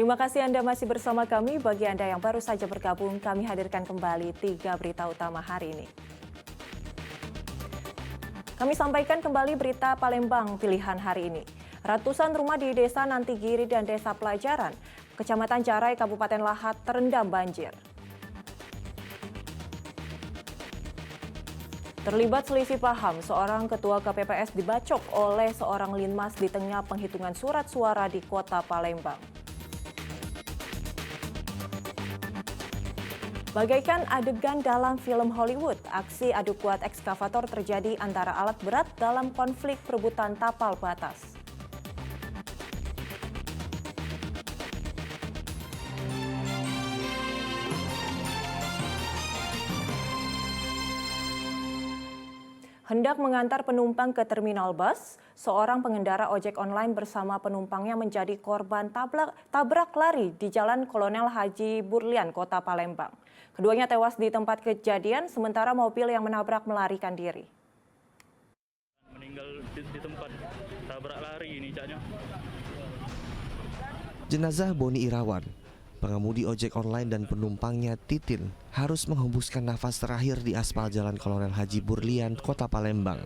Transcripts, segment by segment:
Terima kasih Anda masih bersama kami. Bagi Anda yang baru saja bergabung, kami hadirkan kembali 3 berita utama hari ini. Kami sampaikan kembali berita Palembang pilihan hari ini. Ratusan rumah di Desa Nantigiri dan Desa Pelajaran, Kecamatan Jarai, Kabupaten Lahat terendam banjir. Terlibat selisih paham, seorang ketua KPPS dibacok oleh seorang linmas di tengah penghitungan surat suara di Kota Palembang. Bagaikan adegan dalam film Hollywood, aksi adu kuat ekskavator terjadi antara alat berat dalam konflik perebutan tapal batas. Hendak mengantar penumpang ke terminal bus, seorang pengendara ojek online bersama penumpangnya menjadi korban tabrak lari di Jalan Kolonel Haji Burlian, Kota Palembang. Keduanya tewas di tempat kejadian, sementara mobil yang menabrak melarikan diri. Meninggal di tempat tabrak lari ini caknya. Jenazah Boni Irawan, pengemudi ojek online dan penumpangnya Titin, harus menghembuskan nafas terakhir di aspal Jalan Kolonel Haji Burlian, Kota Palembang.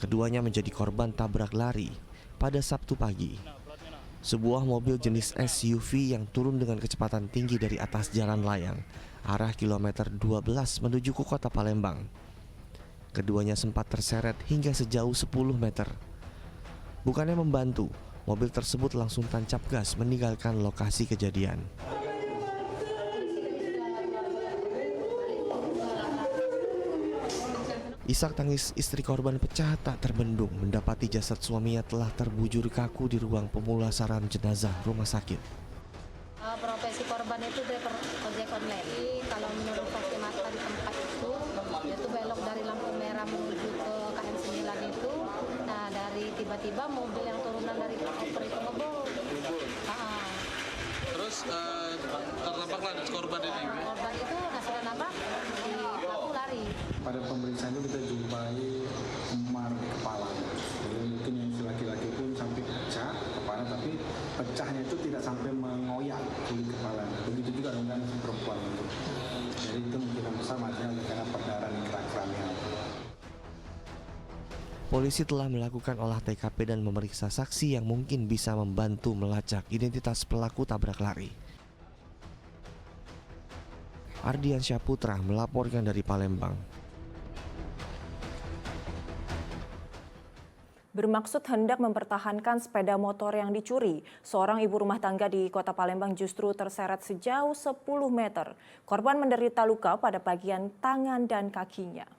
Keduanya menjadi korban tabrak lari pada Sabtu pagi. Sebuah mobil jenis SUV yang turun dengan kecepatan tinggi dari atas jalan layang, arah kilometer 12 menuju ke Kota Palembang. Keduanya sempat terseret hingga sejauh 10 meter. Bukannya membantu, mobil tersebut langsung tancap gas meninggalkan lokasi kejadian. Isak tangis istri korban pecah tak terbendung mendapati jasad suaminya telah terbujur kaku di ruang pemulasaran jenazah rumah sakit. Profesi korban itu dia ojek online. Kalau menurut saksi mata di tempat itu, dia tuh belok dari lampu merah menuju ke KM 9 itu. Nah, dari tiba-tiba mobil yang turunan dari oper itu ngebut. Terus terdampaklah korban ini. Korban itu hasil nabrak, di pelaku lari. Pada pemeriksaan itu kita jumpai memar kepala. Jadi mungkin yang laki-laki pun sampai pecah kepala, tapi pecahnya itu tidak sampai mengoyak kulit kepala. Begitu juga dengan perempuan itu. Jadi itu mungkin besar matinya karena perdarahan kerak-keramnya. Polisi telah melakukan olah TKP dan memeriksa saksi yang mungkin bisa membantu melacak identitas pelaku tabrak lari. Ardiansyah Putra melaporkan dari Palembang. Bermaksud hendak mempertahankan sepeda motor yang dicuri, seorang ibu rumah tangga di Kota Palembang justru terseret sejauh 10 meter. Korban menderita luka pada bagian tangan dan kakinya.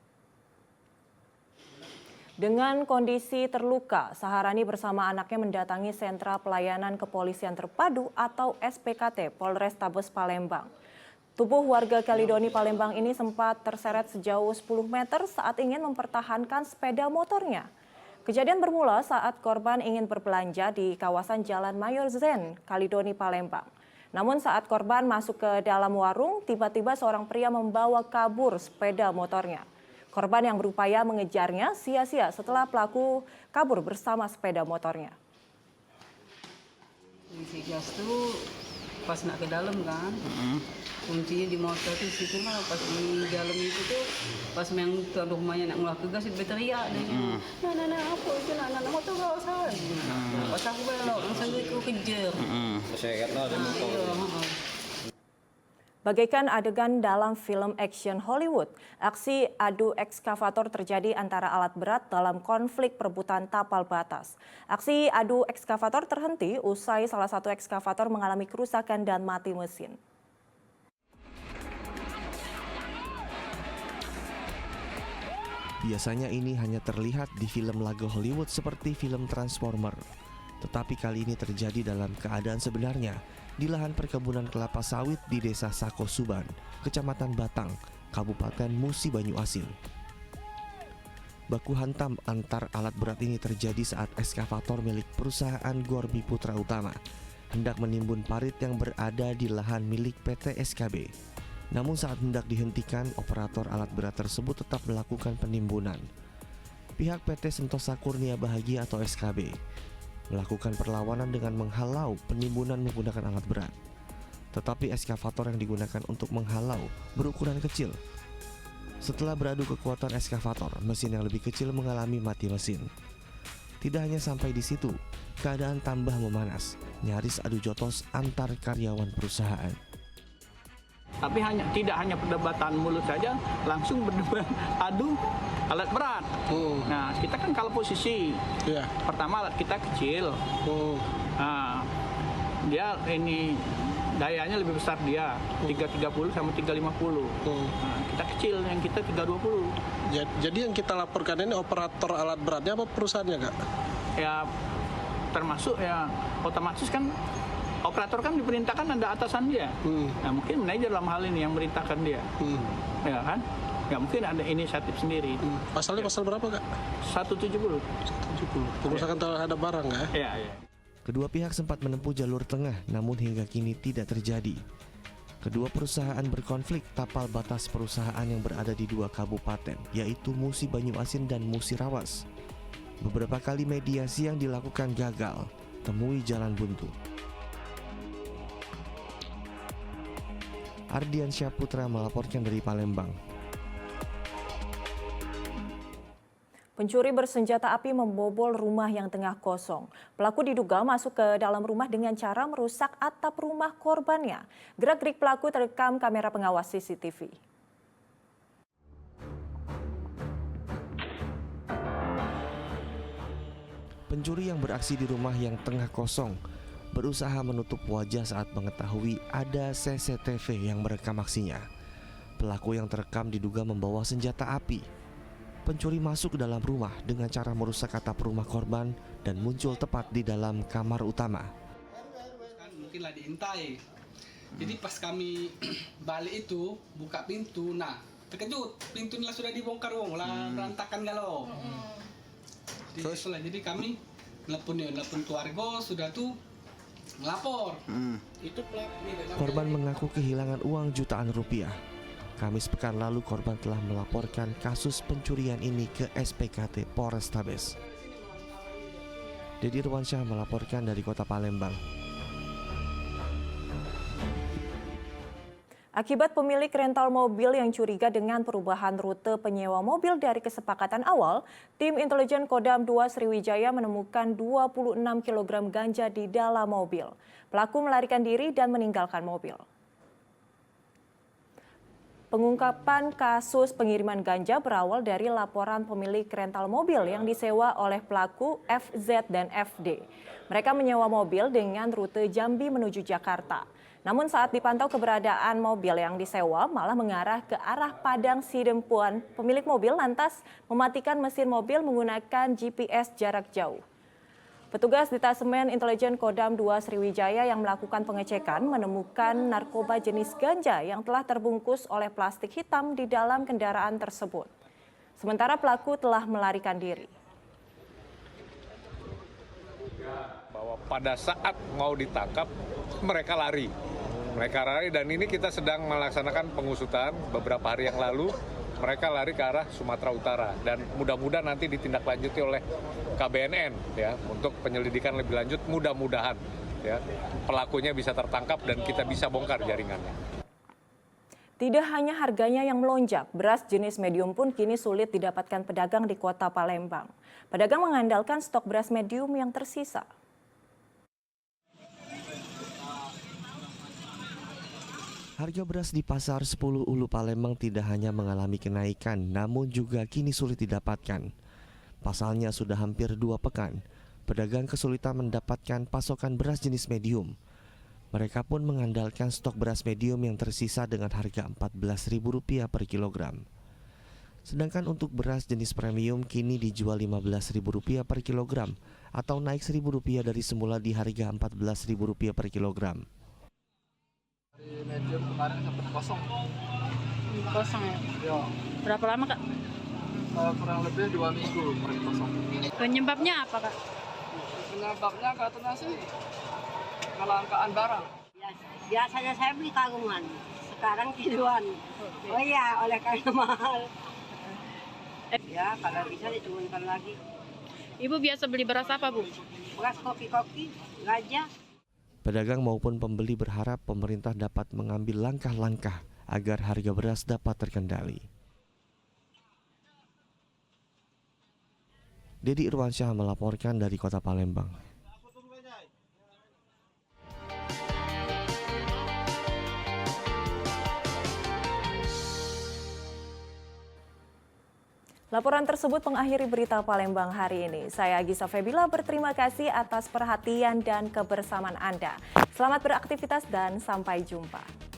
Dengan kondisi terluka, Saharani bersama anaknya mendatangi Sentra Pelayanan Kepolisian Terpadu atau SPKT Polrestabes Palembang. Tubuh warga Kalidoni Palembang ini sempat terseret sejauh 10 meter saat ingin mempertahankan sepeda motornya. Kejadian bermula saat korban ingin berbelanja di kawasan Jalan Mayor Zen, Kalidoni, Palembang. Namun saat korban masuk ke dalam warung, tiba-tiba seorang pria membawa kabur sepeda motornya. Korban yang berupaya mengejarnya sia-sia setelah pelaku kabur bersama sepeda motornya. Isi gas tuh pas nak ke dalam kan, kuncinya di motor tuh situ kan, pas di dalam itu tuh pas yang tuan rumahnya nak ngulah ke gas itu teriak dia, nah apa itu nak motor kau salah, pas aku belok langsung aku kejar. Saya kata ada motor. Bagaikan adegan dalam film action Hollywood, aksi adu ekskavator terjadi antara alat berat dalam konflik perebutan tapal batas. Aksi adu ekskavator terhenti usai salah satu ekskavator mengalami kerusakan dan mati mesin. Biasanya ini hanya terlihat di film laga Hollywood seperti film Transformer. Tetapi kali ini terjadi dalam keadaan sebenarnya di lahan perkebunan kelapa sawit di Desa Sako Suban, Kecamatan Batang, Kabupaten Musi Banyu Asin. Baku hantam antar alat berat ini terjadi saat ekskavator milik perusahaan Gorbi Putra Utama hendak menimbun parit yang berada di lahan milik PT SKB. Namun saat hendak dihentikan, operator alat berat tersebut tetap melakukan penimbunan. Pihak PT Sentosa Kurnia Bahagia atau SKB melakukan perlawanan dengan menghalau penimbunan menggunakan alat berat. Tetapi eskavator yang digunakan untuk menghalau berukuran kecil. Setelah beradu kekuatan eskavator, mesin yang lebih kecil mengalami mati mesin. Tidak hanya sampai di situ, keadaan tambah memanas, nyaris adu jotos antar karyawan perusahaan. Tapi tidak hanya perdebatan mulut saja, langsung berdebat adu alat berat. Nah, kita kan kalau posisi, pertama alat kita kecil. Nah, dia ini dayanya lebih besar dia, 330 sama 350. Nah, kita kecil, yang kita 320. Jadi yang kita laporkan ini operator alat beratnya apa perusahaannya, Kak? Ya, termasuk ya otomatis kan operator kan diperintahkan ada atasan dia. Nah, mungkin manajer dalam hal ini yang merintahkan dia. Ya kan? Ya mungkin ada inisiatif sendiri. Pasalnya pasal berapa, Kak? 170. 170. Pengurusan terhadap barang, ya? Iya. Kedua pihak sempat menempuh jalur tengah, namun hingga kini tidak terjadi. Kedua perusahaan berkonflik tapal batas perusahaan yang berada di dua kabupaten, yaitu Musi Banyuasin dan Musi Rawas. Beberapa kali mediasi yang dilakukan gagal, temui jalan buntu. Ardiansyah Putra melaporkan dari Palembang. Pencuri bersenjata api membobol rumah yang tengah kosong. Pelaku diduga masuk ke dalam rumah dengan cara merusak atap rumah korbannya. Gerak-gerik pelaku terekam kamera pengawas CCTV. Pencuri yang beraksi di rumah yang tengah kosong berusaha menutup wajah saat mengetahui ada CCTV yang merekam aksinya. Pelaku yang terekam diduga membawa senjata api. Pencuri masuk ke dalam rumah dengan cara merusak atap rumah korban dan muncul tepat di dalam kamar utama. Mungkinlah diintai. Jadi pas kami balik itu buka pintu, nah terkejut pintunya sudah dibongkar berantakan galau. Jadi kami nelpon keluarga sudah tuh melapor. Itu Korban mengaku kehilangan uang jutaan rupiah. Kamis pekan lalu korban telah melaporkan kasus pencurian ini ke SPKT Polrestabes. Dedi Irwansyah melaporkan dari Kota Palembang. Akibat pemilik rental mobil yang curiga dengan perubahan rute penyewa mobil dari kesepakatan awal, tim intelijen Kodam 2 Sriwijaya menemukan 26 kg ganja di dalam mobil. Pelaku melarikan diri dan meninggalkan mobil. Pengungkapan kasus pengiriman ganja berawal dari laporan pemilik rental mobil yang disewa oleh pelaku FZ dan FD. Mereka menyewa mobil dengan rute Jambi menuju Jakarta. Namun saat dipantau keberadaan mobil yang disewa malah mengarah ke arah Padang Sidempuan, pemilik mobil lantas mematikan mesin mobil menggunakan GPS jarak jauh. Petugas Detasemen Intelijen Kodam 2 Sriwijaya yang melakukan pengecekan menemukan narkoba jenis ganja yang telah terbungkus oleh plastik hitam di dalam kendaraan tersebut. Sementara pelaku telah melarikan diri. Bahwa pada saat mau ditangkap, mereka lari. Dan ini kita sedang melaksanakan pengusutan beberapa hari yang lalu. Mereka lari ke arah Sumatera Utara dan mudah-mudahan nanti ditindaklanjuti oleh KBNN ya untuk penyelidikan lebih lanjut. Mudah-mudahan ya pelakunya bisa tertangkap dan kita bisa bongkar jaringannya. Tidak hanya harganya yang melonjak, beras jenis medium pun kini sulit didapatkan pedagang di Kota Palembang. Pedagang mengandalkan stok beras medium yang tersisa. Harga beras di pasar 10 Ulu Palembang tidak hanya mengalami kenaikan, namun juga kini sulit didapatkan. Pasalnya sudah hampir 2 pekan, pedagang kesulitan mendapatkan pasokan beras jenis medium. Mereka pun mengandalkan stok beras medium yang tersisa dengan harga Rp14.000 per kilogram. Sedangkan untuk beras jenis premium kini dijual Rp15.000 per kilogram atau naik Rp1.000 dari semula di harga Rp14.000 per kilogram. Di medium kemarin sempat kosong. Kosong ya? Ya. Berapa lama Kak? Kurang lebih 2 minggu kosong. Penyebabnya apa Kak? Penyebabnya katanya sih kelangkaan barang. Biasanya saya beli karungan, sekarang kiloan. Oh iya, oleh karena mahal. Ya, kalau bisa diturunkan lagi. Ibu biasa beli beras apa, Bu? Beras kopi-kopi, gajah. Pedagang maupun pembeli berharap pemerintah dapat mengambil langkah-langkah agar harga beras dapat terkendali. Dedi Irwansyah melaporkan dari Kota Palembang. Laporan tersebut mengakhiri berita Palembang hari ini. Saya Gisa Febila berterima kasih atas perhatian dan kebersamaan Anda. Selamat beraktivitas dan sampai jumpa.